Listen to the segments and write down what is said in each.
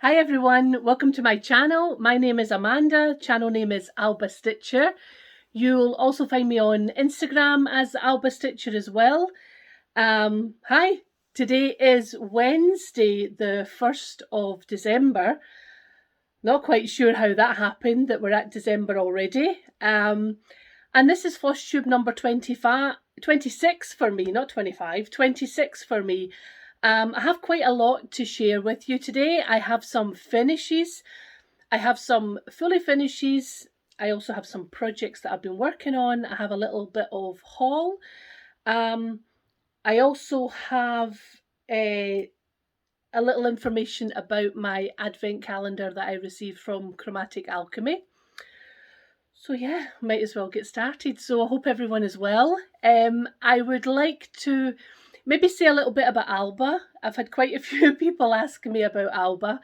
Hi everyone, welcome to my channel. My name is Amanda, channel name is Alba Stitcher. You'll also find me on Instagram as Alba Stitcher as well. Hi, today is Wednesday, the 1st of December. Not quite sure how that happened, that we're at December already. And this is Flosstube number 26 for me, not 25, 26 for me. I have quite a lot to share with you today. I have some finishes. I have some fully finishes. I also have some projects that I've been working on. I have a little bit of haul. I also have a little information about my advent calendar that I received from Chromatic Alchemy. So yeah, might as well get started. So I hope everyone is well. I would like to maybe say a little bit about Alba. I've had quite a few people asking me about Alba.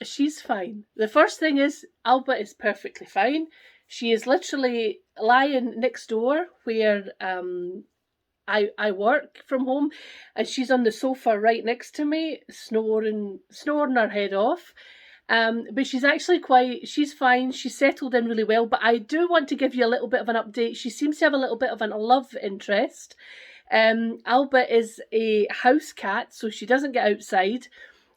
She's fine. The first thing is Alba is perfectly fine. She is literally lying next door where I work from home, and she's on the sofa right next to me, snoring her head off. But she's actually she's fine. She's settled in really well. But I do want to give you a little bit of an update. She seems to have a little bit of a love interest. Alba is a house cat, so she doesn't get outside.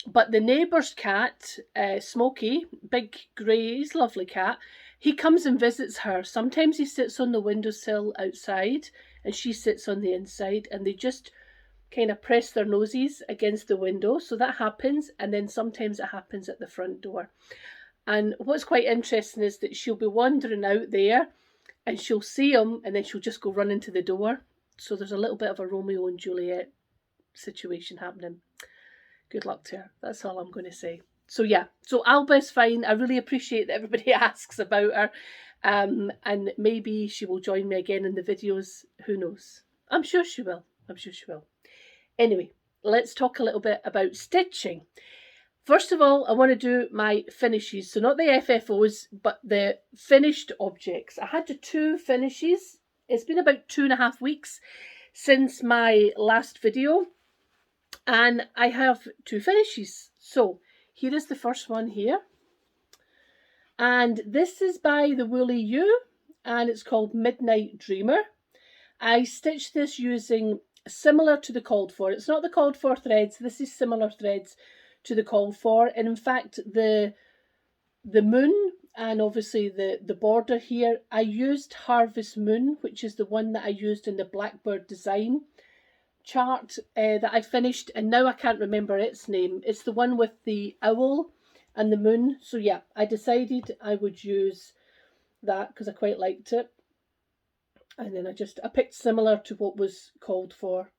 But the neighbour's cat, Smokey, big grey, lovely cat, he comes and visits her. Sometimes he sits on the windowsill outside and she sits on the inside, and they just kind of press their noses against the window. So that happens, and then sometimes it happens at the front door. And what's quite interesting is that she'll be wandering out there and she'll see him and then she'll just go running to the door. So there's a little bit of a Romeo and Juliet situation happening. Good luck to her. That's all I'm going to say. So yeah, so Alba is fine. I really appreciate that everybody asks about her. And maybe she will join me again in the videos. Who knows? I'm sure she will. I'm sure she will. Anyway, let's talk a little bit about stitching. First of all, I want to do my finishes. So not the FFOs, but the finished objects. I had 2 finishes. It's been about 2.5 weeks since my last video. And I have 2 finishes. So here is the first one here. And this is by the Woolly U, and it's called Midnight Dreamer. I stitched this using similar to the called for. It's not the called for threads. This is similar threads to the called for. And in fact, the moon and obviously the border here, I used Harvest Moon, which is the one that I used in the Blackbird design chart that I finished, and now I can't remember its name. It's the one with the owl and the moon. So yeah, I decided I would use that because I quite liked it. And then I picked similar to what was called for,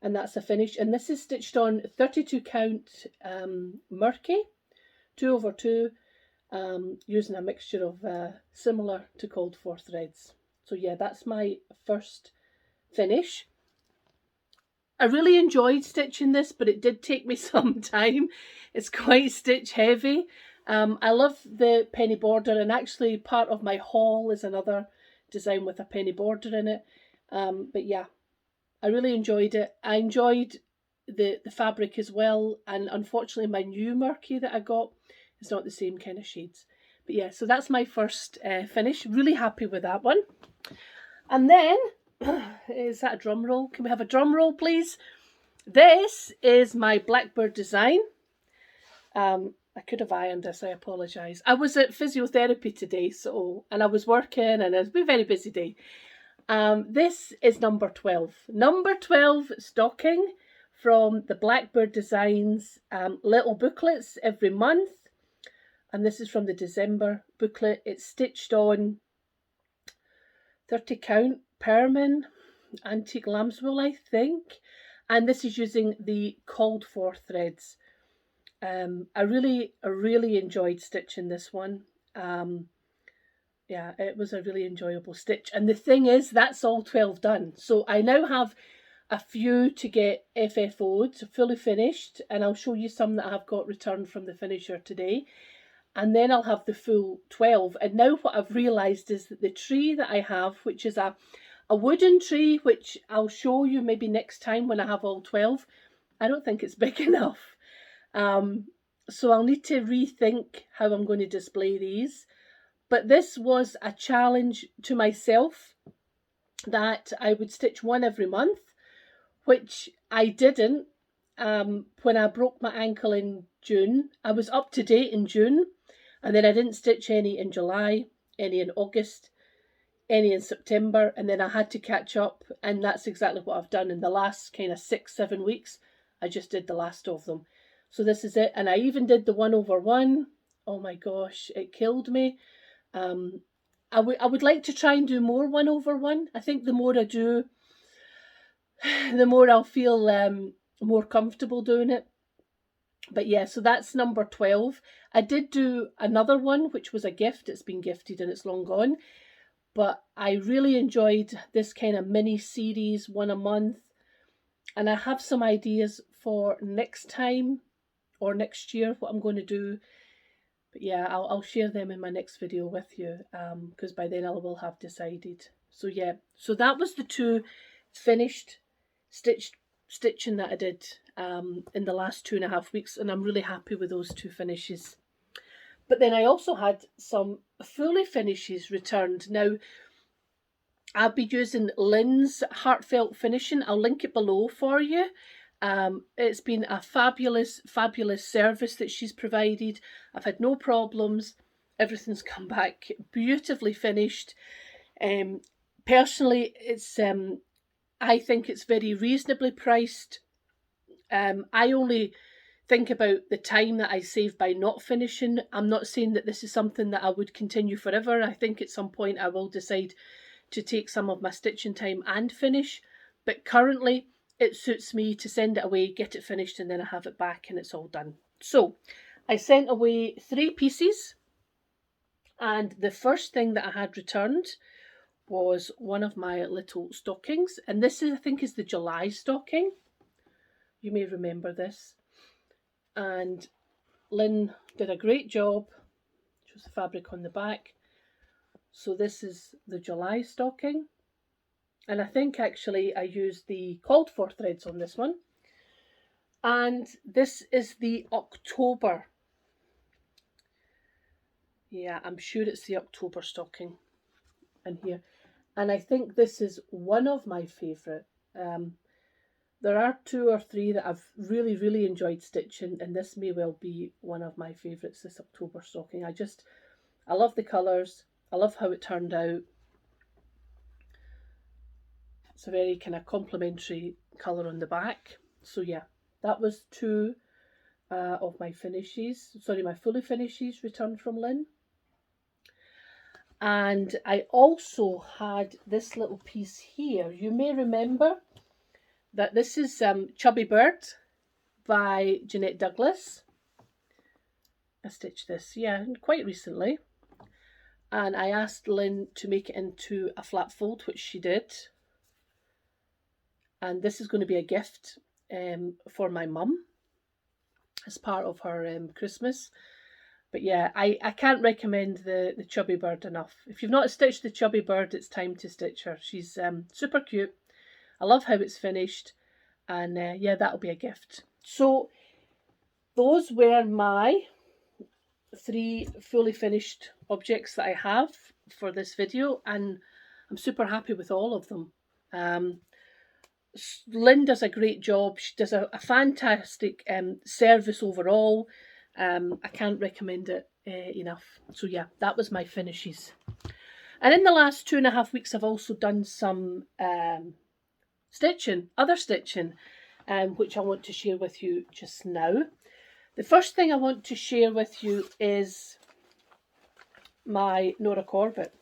and that's a finish. And this is stitched on 32 count Murky 2/2, using a mixture of similar to called for threads. So yeah, that's my first finish. I really enjoyed stitching this, but it did take me some time. It's quite stitch heavy. I love the penny border, and actually part of my haul is another design with a penny border in it. But yeah, I really enjoyed it. I enjoyed the fabric as well, and unfortunately my new Murky that I got is not the same kind of shades. But yeah, so that's my first finish. Really happy with that one. And then, is that a drum roll? Can we have a drum roll, please? This is my Blackbird design. I could have ironed this, I apologise. I was at physiotherapy today, and I was working, and it's been a very busy day. This is number 12. Number 12 stocking from the Blackbird Designs little booklets every month. And this is from the December booklet. It's stitched on 30 count Permin antique lamb's wool, I think. And this is using the called for threads. I really enjoyed stitching this one. Yeah, it was a really enjoyable stitch. And the thing is, that's all 12 done. So I now have a few to get FFO'd, fully finished, and I'll show you some that I've got returned from the finisher today. And then I'll have the full 12. And now what I've realised is that the tree that I have, which is a wooden tree, which I'll show you maybe next time when I have all 12, I don't think it's big enough. So I'll need to rethink how I'm going to display these. But this was a challenge to myself that I would stitch one every month, which I didn't when I broke my ankle in June. I was up to date in June, and then I didn't stitch any in July, any in August, any in September, and then I had to catch up, and that's exactly what I've done in the last kind of 6-7 weeks. I just did the last of them. So this is it, and I even did the 1/1. Oh my gosh, it killed me. I would like to try and do more 1/1. I think the more I do, the more I'll feel more comfortable doing it. But yeah, so that's number 12. I did do another one, which was a gift. It's been gifted and it's long gone. But I really enjoyed this kind of mini series, one a month. And I have some ideas for next time or next year, what I'm going to do. But yeah, I'll share them in my next video with you, because by then I will have decided. So yeah, so that was the 2 finished stitching that I did in the last 2.5 weeks, and I'm really happy with those 2 finishes. But then I also had some fully finishes returned. Now, I've been using Lynn's Heartfelt finishing. I'll link it below for you. It's been a fabulous, fabulous service that she's provided. I've had no problems. Everything's come back beautifully finished. Personally, it's I think it's very reasonably priced. I only think about the time that I save by not finishing. I'm not saying that this is something that I would continue forever. I think at some point I will decide to take some of my stitching time and finish. But currently, it suits me to send it away, get it finished, and then I have it back and it's all done. So I sent away 3 pieces. And the first thing that I had returned was one of my little stockings. And this is, I think, is the July stocking. You may remember this. And Lynn did a great job. Shows the fabric on the back. So this is the July stocking. And I think actually I used the called for threads on this one. And this is the October. Yeah, I'm sure it's the October stocking in here. And I think this is one of my favourite. There are 2 or 3 that I've really, really enjoyed stitching, and this may well be one of my favourites, this October stocking. I love the colours. I love how it turned out. It's a very kind of complementary colour on the back. So yeah, that was 2 of my finishes. Sorry, my fully finishes returned from Lynn. And I also had this little piece here. You may remember that this is Chubby Bird by Jeanette Douglas. I stitched this, yeah, quite recently. And I asked Lynn to make it into a flat fold, which she did. And this is going to be a gift for my mum as part of her Christmas. But yeah, I can't recommend the Chubby Bird enough. If you've not stitched the Chubby Bird, it's time to stitch her. She's super cute. I love how it's finished. And yeah, that'll be a gift. So those were my 3 fully finished objects that I have for this video. And I'm super happy with all of them. Lynn does a great job. She does a fantastic service overall. I can't recommend it enough. So yeah, that was my finishes. And in the last 2.5 weeks, I've also done some other stitching, which I want to share with you just now. The first thing I want to share with you is my Nora Corbett.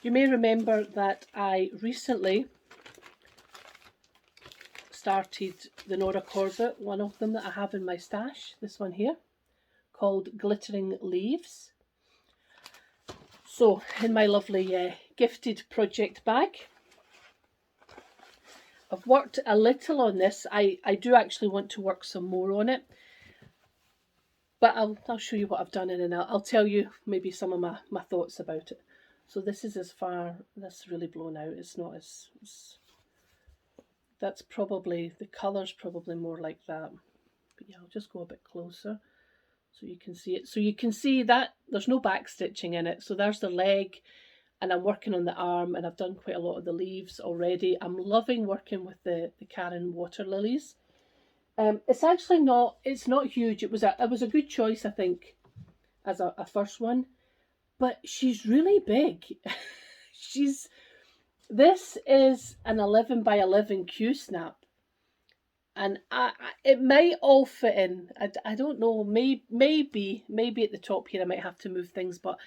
You may remember that I recently started the Nora Corbett, one of them that I have in my stash, this one here, called Glittering Leaves. So in my lovely gifted project bag, I've worked a little on this. I do actually want to work some more on it, but I'll show you what I've done, and then I'll tell you maybe some of my thoughts about it. So this is as far, that's really blown out. It's not as, that's probably, the colour's probably more like that. But yeah, I'll just go a bit closer. so you can see it. So you can see that there's no back stitching in it. So there's the leg, and I'm working on the arm, and I've done quite a lot of the leaves already. I'm loving working with the Karen water lilies. It's actually not, it's not huge. It was a good choice, I think, as a first one, but she's really big. This is an 11 by 11 Q snap, and it might all fit in. I don't know. Maybe at the top here I might have to move things, but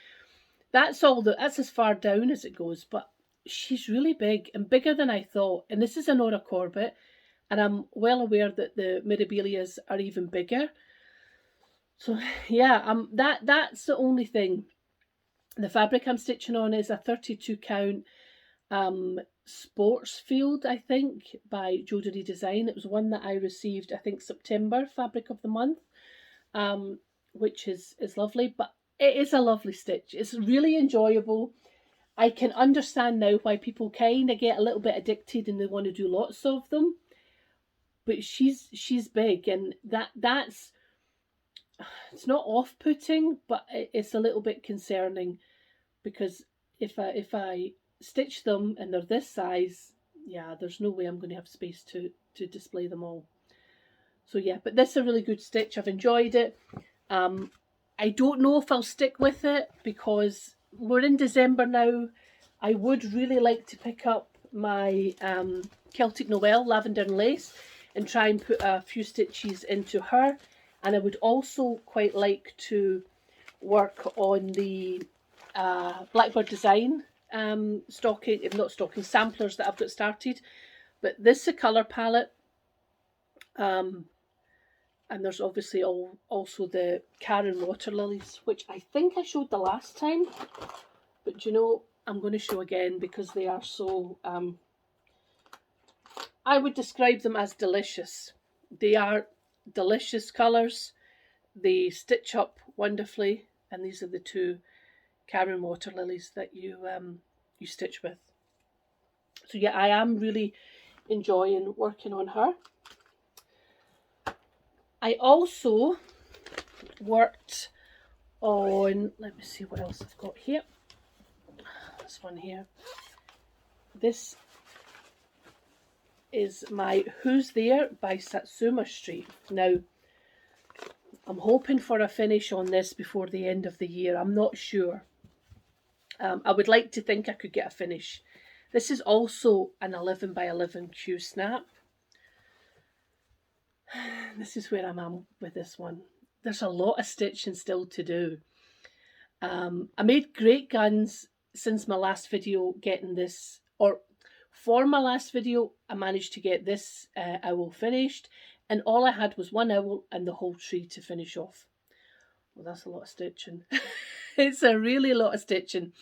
that's as far down as it goes. But she's really big, and bigger than I thought. And this is a Nora Corbett, and I'm well aware that the Mirabilias are even bigger. So yeah, that's the only thing. The fabric I'm stitching on is a 32 count Sports Field, I think, by Jodyri Design. It was one that I received, I think, September fabric of the month, which is lovely. But it is a lovely stitch. It's really enjoyable. I can understand now why people kind of get a little bit addicted and they want to do lots of them. But she's big, and that's it's not off-putting, but it's a little bit concerning, because if I stitch them and they're this size, yeah, there's no way I'm going to have space to display them all. So yeah, but this is a really good stitch. I've enjoyed it. I don't know if I'll stick with it because we're in December now. I would really like to pick up my Celtic Noel Lavender and Lace and try and put a few stitches into her. And I would also quite like to work on the Blackbird design samplers that I've got started. But this is a colour palette, and there's obviously also the Karen water lilies, which I think I showed the last time, but you know, I'm going to show again because they are so I would describe them as delicious. They are delicious colours. They stitch up wonderfully, and these are the two Karen water lilies that you stitch with. So yeah, I am really enjoying working on her. I also worked on, let me see what else I've got here. This one here. This is my Who's There by Satsuma Street. Now, I'm hoping for a finish on this before the end of the year. I'm not sure. I would like to think I could get a finish. This is also an 11 by 11 Q snap. This is where I'm at with this one. There's a lot of stitching still to do. I made great guns since my last video getting this, or for my last video I managed to get this owl finished, and all I had was one owl and the whole tree to finish off. Well, that's a lot of stitching. It's a really lot of stitching.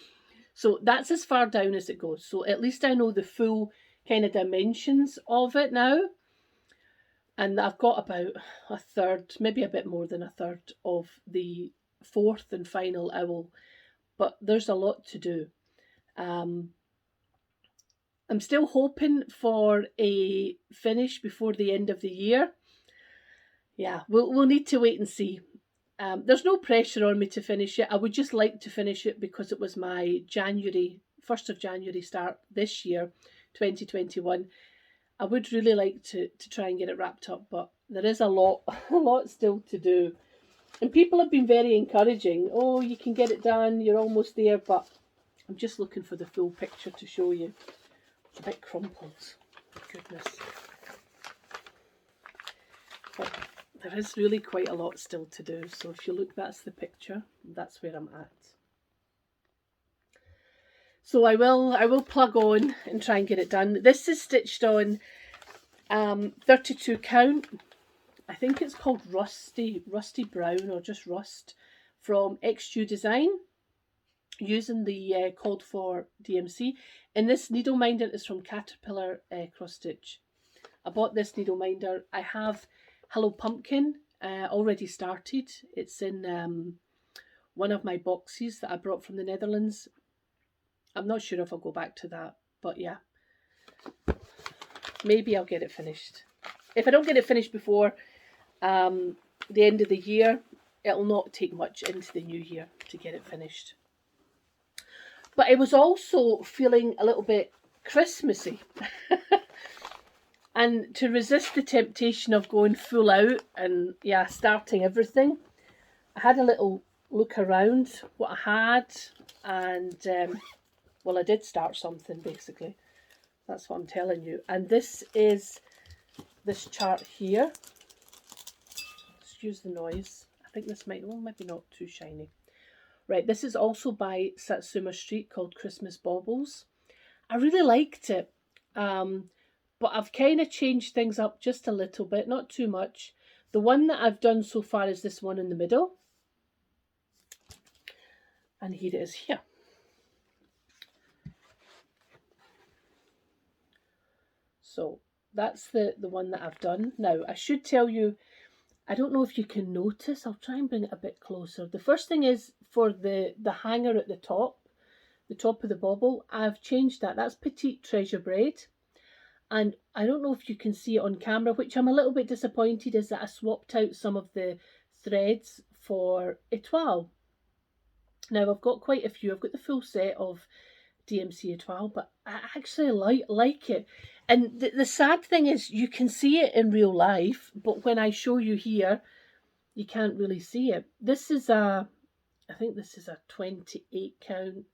So that's as far down as it goes. So at least I know the full kind of dimensions of it now. And I've got about a third, maybe a bit more than a third of the fourth and final owl. But there's a lot to do. I'm still hoping for a finish before the end of the year. Yeah, we'll need to wait and see. There's no pressure on me to finish it. I would just like to finish it because it was my 1st of January start this year, 2021. I would really like to try and get it wrapped up, but there is a lot still to do. And people have been very encouraging. Oh, you can get it done, you're almost there, but I'm just looking for the full picture to show you. It's a bit crumpled, goodness. But there is really quite a lot still to do. So if you look, that's the picture. That's where I'm at. So I will plug on and try and get it done. This is stitched on 32 count. I think it's called Rusty Brown, or just Rust, from xJuDesign, using the called for DMC. And this needle minder is from Caterpillar Cross Stitch. I bought this needle minder. I have Hello Pumpkin already started. It's in one of my boxes that I brought from the Netherlands. I'm not sure if I'll go back to that, but yeah, maybe I'll get it finished. If I don't get it finished before the end of the year, it'll not take much into the new year to get it finished. But I was also feeling a little bit Christmassy. And to resist the temptation of going full out and starting everything, I had a little look around what I had, and well, I did start something basically. That's what I'm telling you. And this is this chart here. Excuse the noise. I think this might, well, maybe not too shiny. Right, this is also by Satsuma Street, called Christmas Baubles. I really liked it. But I've kind of changed things up just a little bit, not too much. The one that I've done so far is this one in the middle. And here it is here. So that's the one that I've done. Now, I should tell you, I don't know if you can notice. I'll try and bring it a bit closer. The first thing is for the hanger at the top of the bauble, I've changed that. That's Petite Treasure Braid. And I don't know if you can see it on camera, which I'm a little bit disappointed, is that I swapped out some of the threads for Etoile. Now, I've got quite a few. I've got the full set of DMC Etoile, but I actually like it. And the sad thing is you can see it in real life, but when I show you here, you can't really see it. This is I think this is a 28 count.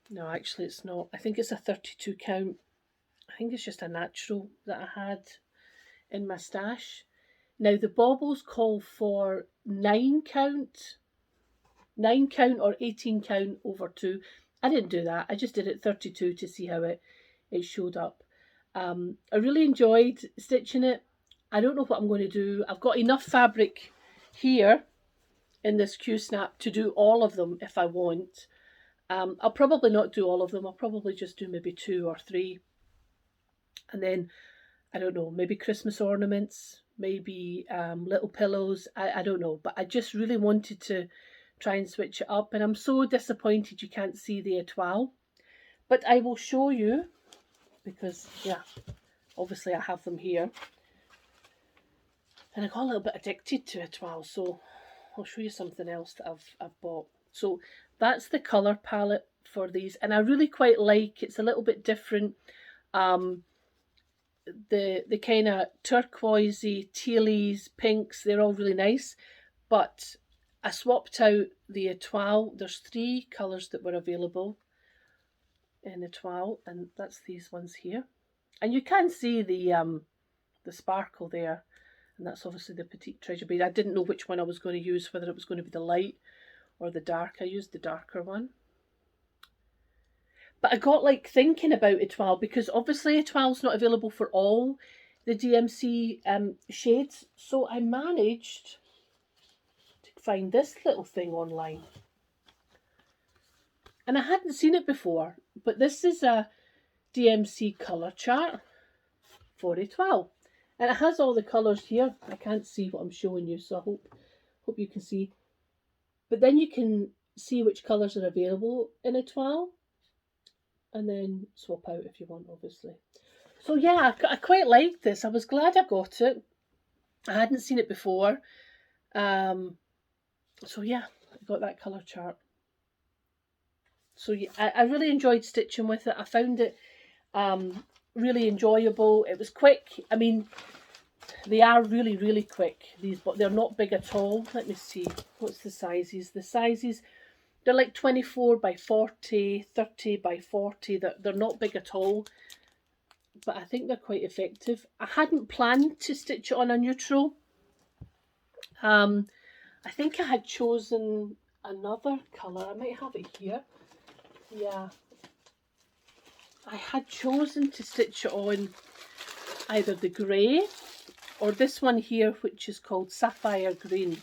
No, actually it's not. I think it's a 32 count. I think it's just a natural that I had in my stash. Now the baubles call for 9 count or 18 count over 2. I didn't do that. I just did it 32 to see how it showed up. I really enjoyed stitching it. I don't know what I'm going to do. I've got enough fabric here in this Q-snap to do all of them if I want. I'll probably not do all of them. I'll probably just do maybe 2 or 3. And then, I don't know, maybe Christmas ornaments, maybe little pillows. I don't know. But I just really wanted to try and switch it up. And I'm so disappointed you can't see the Etoile. But I will show you, because, yeah, obviously I have them here. And I got a little bit addicted to Etoile, so I'll show you something else that I've bought. So that's the colour palette for these. And I really quite like, it's a little bit different. The kind of turquoisey, tealies, pinks, they're all really nice. But I swapped out the Etoile. There's 3 colours that were available in Etoile, and that's these ones here. And you can see the sparkle there, and that's obviously the Petite Treasure Braid. I didn't know which one I was going to use, whether it was going to be the light or the dark. I used the darker one. But I got like thinking about Etoile, because obviously Etoile's not available for all the DMC shades. So I managed to find this little thing online. And I hadn't seen it before, but this is a DMC colour chart for Etoile. And it has all the colours here. I can't see what I'm showing you, so I hope you can see. But then you can see which colours are available in Etoile, and then swap out if you want, obviously. So yeah, I quite like this. I was glad I got it. I hadn't seen it before. So yeah, I got that colour chart. So yeah, I really enjoyed stitching with it. I found it really enjoyable. It was quick. I mean, they are really, really quick, these, but they're not big at all. Let me see. What's the sizes? The sizes, they're like 24 by 40, 30 by 40. They're not big at all, but I think they're quite effective. I hadn't planned to stitch it on a neutral. I think I had chosen another colour. I might have it here. Yeah. I had chosen to stitch it on either the grey or this one here, which is called Sapphire Green.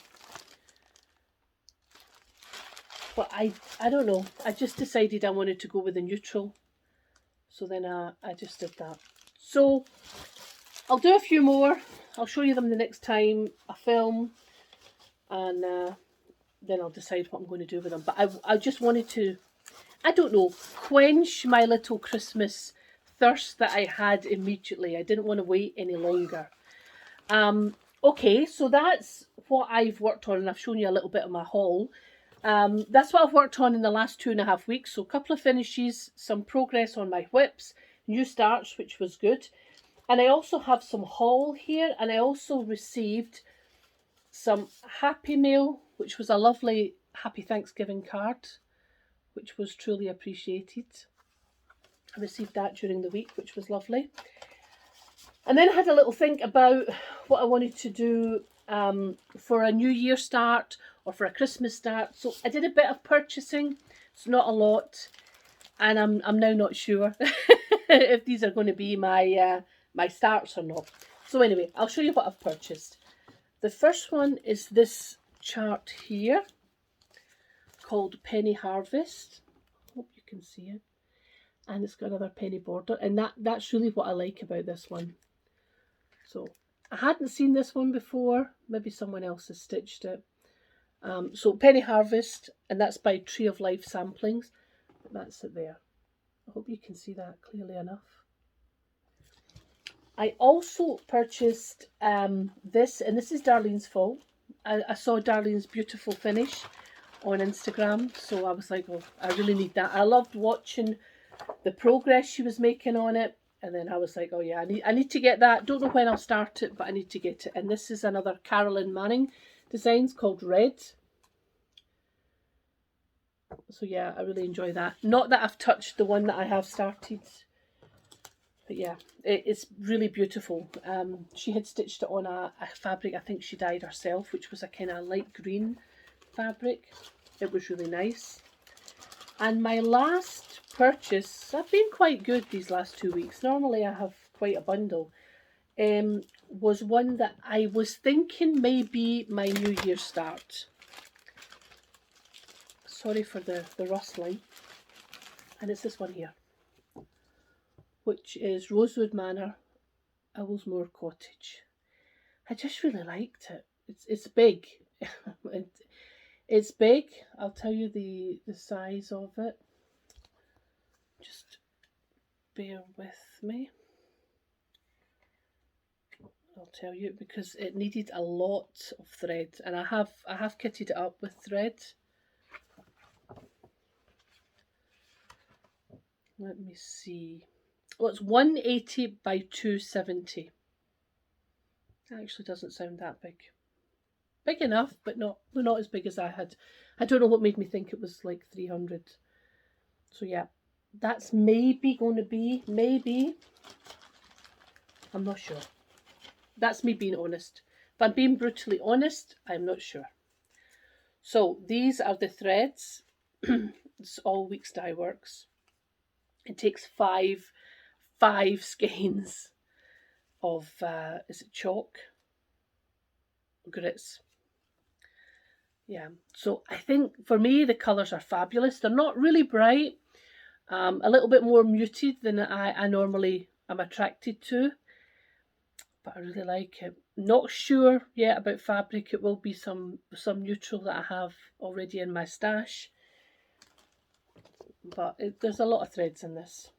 But I don't know. I just decided I wanted to go with a neutral. So then I just did that. So I'll do a few more. I'll show you them the next time I film. And then I'll decide what I'm going to do with them. But I just wanted to, I don't know, quench my little Christmas thirst that I had immediately. I didn't want to wait any longer. Okay, so that's what I've worked on, and I've shown you a little bit of my haul. That's what I've worked on in the last 2.5 weeks. So a couple of finishes, some progress on my whips, new starts, which was good. And I also have some haul here, and I also received some happy mail, which was a lovely Happy Thanksgiving card, which was truly appreciated. I received that during the week, which was lovely. And then I had a little think about what I wanted to do for a New Year start or for a Christmas start. So I did a bit of purchasing. It's not a lot, and I'm now not sure if these are going to be my my starts or not. So anyway, I'll show you what I've purchased. The first one is this chart here called Penny Harvest. Hope you can see it. And it's got another penny border, and that's really what I like about this one. So I hadn't seen this one before. Maybe someone else has stitched it. So Penny Harvest, and that's by Tree of Life Samplings. That's it there. I hope you can see that clearly enough. I also purchased this, and this is Darlene's fault. I saw Darlene's beautiful finish on Instagram, so I was like, oh, I really need that. I loved watching the progress she was making on it, and then I was like, oh yeah, I need to get that. Don't know when I'll start it, but I need to get it. And this is another Carolyn Manning Designs called Red. So yeah, I really enjoy that. Not that I've touched the one that I have started, but yeah, it's really beautiful. She had stitched it on a fabric I think she dyed herself, which was a kind of light green fabric. It was really nice. And my last purchase, I've been quite good these last 2 weeks. Normally I have quite a bundle. Was one that I was thinking may be my New Year start. Sorry for the rustling. And it's this one here, which is Rosewood Manor, Owlsmoor Cottage. I just really liked it. It's big. It's big. I'll tell you the size of it. Just bear with me. I'll tell you, because it needed a lot of thread, and I have kitted it up with thread. Let me see. Well, it's 180 by 270. That actually doesn't sound that big. Big enough, but not as big as I had. I don't know what made me think it was like 300. So yeah, that's maybe going to be, maybe. I'm not sure. That's me being honest. If I'm being brutally honest, I'm not sure. So these are the threads. It's all Weeks Dye Works. It takes five skeins of, is it chalk? Grits. Yeah, so I think for me the colours are fabulous. They're not really bright, a little bit more muted than I normally am attracted to, but I really like it. Not sure yet about fabric. It will be some neutral that I have already in my stash, but there's a lot of threads in this.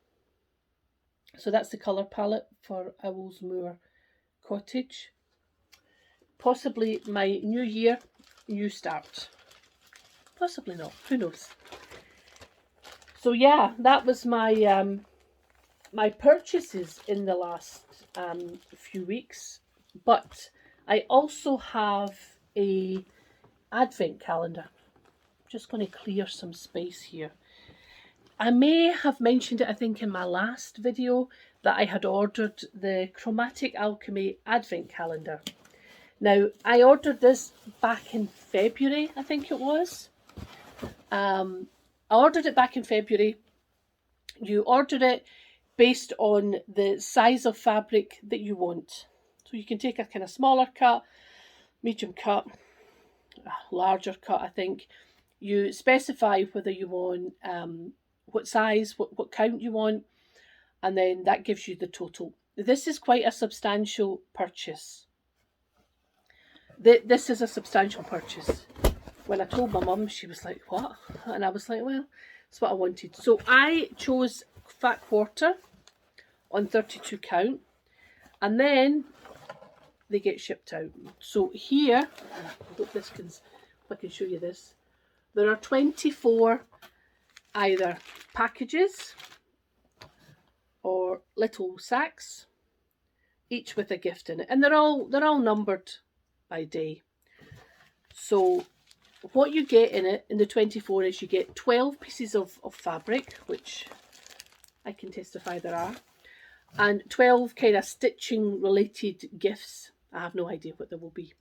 So that's the colour palette for Owlsmoor Cottage. Possibly my New Year, new start. Possibly not, who knows. So yeah, that was my my purchases in the last few weeks. But I also have a advent calendar. I'm just going to clear some space here. I may have mentioned it, I think, in my last video, that I had ordered the Chromatic Alchemy advent calendar. Now, I ordered this back in February, I think it was. I ordered it back in February. You order it based on the size of fabric that you want. So you can take a kind of smaller cut, medium cut, larger cut, I think. You specify whether you want what size, what count you want, and then that gives you the total. This is quite a substantial purchase. This is a substantial purchase. When I told my mum, she was like, what? And I was like, well, that's what I wanted. So I chose fat quarter on 32 count. And then they get shipped out. So here, I hope this can, if I can show you this, there are 24 either packages or little sacks, each with a gift in it, and they're all numbered by day. So what you get in it, in the 24, is you get 12 pieces of fabric, which I can testify there are, and 12 kind of stitching related gifts. I have no idea what they will be.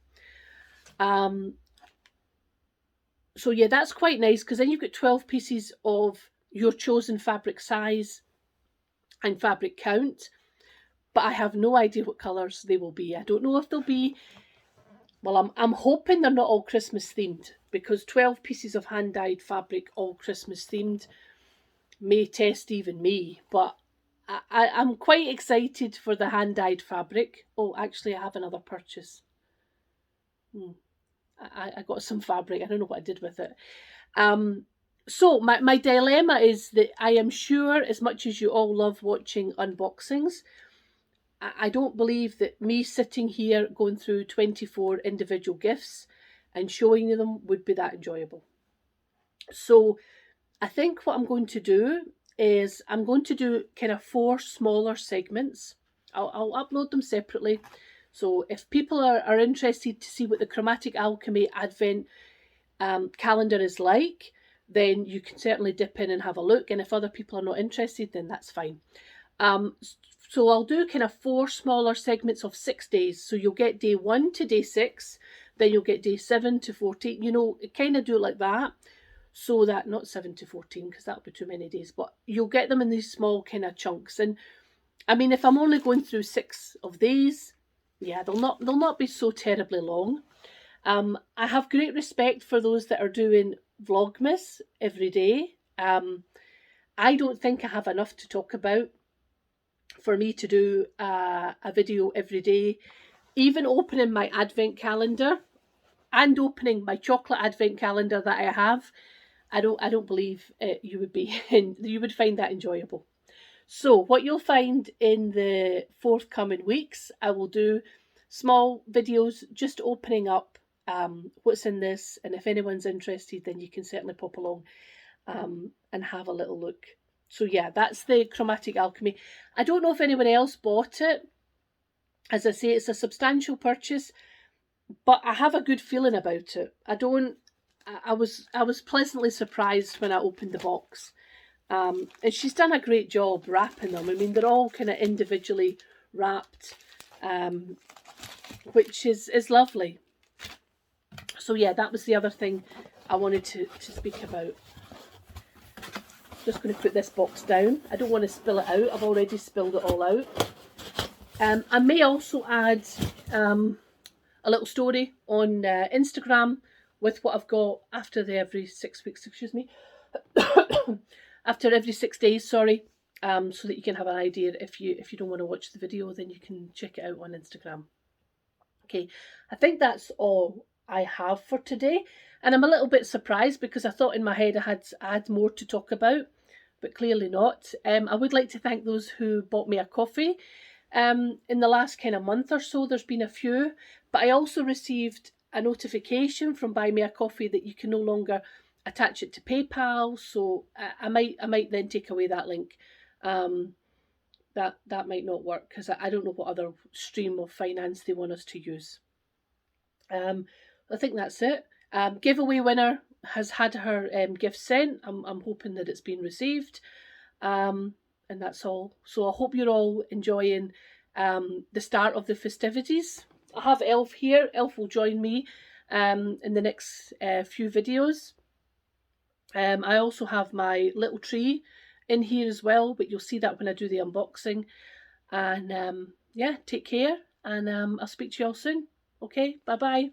So yeah, that's quite nice, because then you've got 12 pieces of your chosen fabric size and fabric count, but I have no idea what colours they will be. I don't know if they'll be, well, I'm hoping they're not all Christmas themed, because 12 pieces of hand-dyed fabric all Christmas themed may test even me, but I'm quite excited for the hand-dyed fabric. Oh, actually, I have another purchase. I got some fabric. I don't know what I did with it. So my dilemma is that I am sure, as much as you all love watching unboxings, I don't believe that me sitting here going through 24 individual gifts and showing them would be that enjoyable. So I think what I'm going to do is I'm going to do kind of 4 smaller segments. I'll upload them separately. So if people are interested to see what the Chromatic Alchemy Advent calendar is like, then you can certainly dip in and have a look. And if other people are not interested, then that's fine. So I'll do kind of 4 smaller segments of 6 days. So you'll get day 1 to day 6, then you'll get day 7 to 14. You know, kind of do it like that. So that, not 7 to 14, because that'll be too many days, but you'll get them in these small kind of chunks. And I mean, if I'm only going through 6 of these, yeah, they'll not be so terribly long. I have great respect for those that are doing Vlogmas every day. I don't think I have enough to talk about for me to do a video every day. Even opening my advent calendar and opening my chocolate advent calendar that I have, I don't believe you would find that enjoyable. So what you'll find in the forthcoming weeks, I will do small videos just opening up what's in this, and if anyone's interested, then you can certainly pop along and have a little look. So yeah, that's the Chromatic Alchemy. I don't know if anyone else bought it. As I say, it's a substantial purchase, but I have a good feeling about it. I was pleasantly surprised when I opened the box. And she's done a great job wrapping them. I mean, they're all kind of individually wrapped, which is lovely. So yeah, that was the other thing I wanted to speak about. Just going to put this box down. I don't want to spill it out. I've already spilled it all out. I may also add a little story on Instagram with what I've got after the every 6 weeks, excuse me. After every 6 days, sorry, so that you can have an idea. If you don't want to watch the video, then you can check it out on Instagram. Okay, I think that's all I have for today, and I'm a little bit surprised because I thought in my head I had more to talk about, but clearly not. I would like to thank those who bought me a coffee. In the last kind of month or so, there's been a few, but I also received a notification from Buy Me a Coffee that you can no longer attach it to PayPal, so I might then take away that link. That might not work because I don't know what other stream of finance they want us to use. I think that's it. Giveaway winner has had her gift sent. I'm hoping that it's been received, and that's all. So I hope you're all enjoying the start of the festivities. I have Elf here. Elf will join me in the next few videos. I also have my little tree in here as well, but you'll see that when I do the unboxing. And yeah, take care, and I'll speak to you all soon. Okay, bye bye.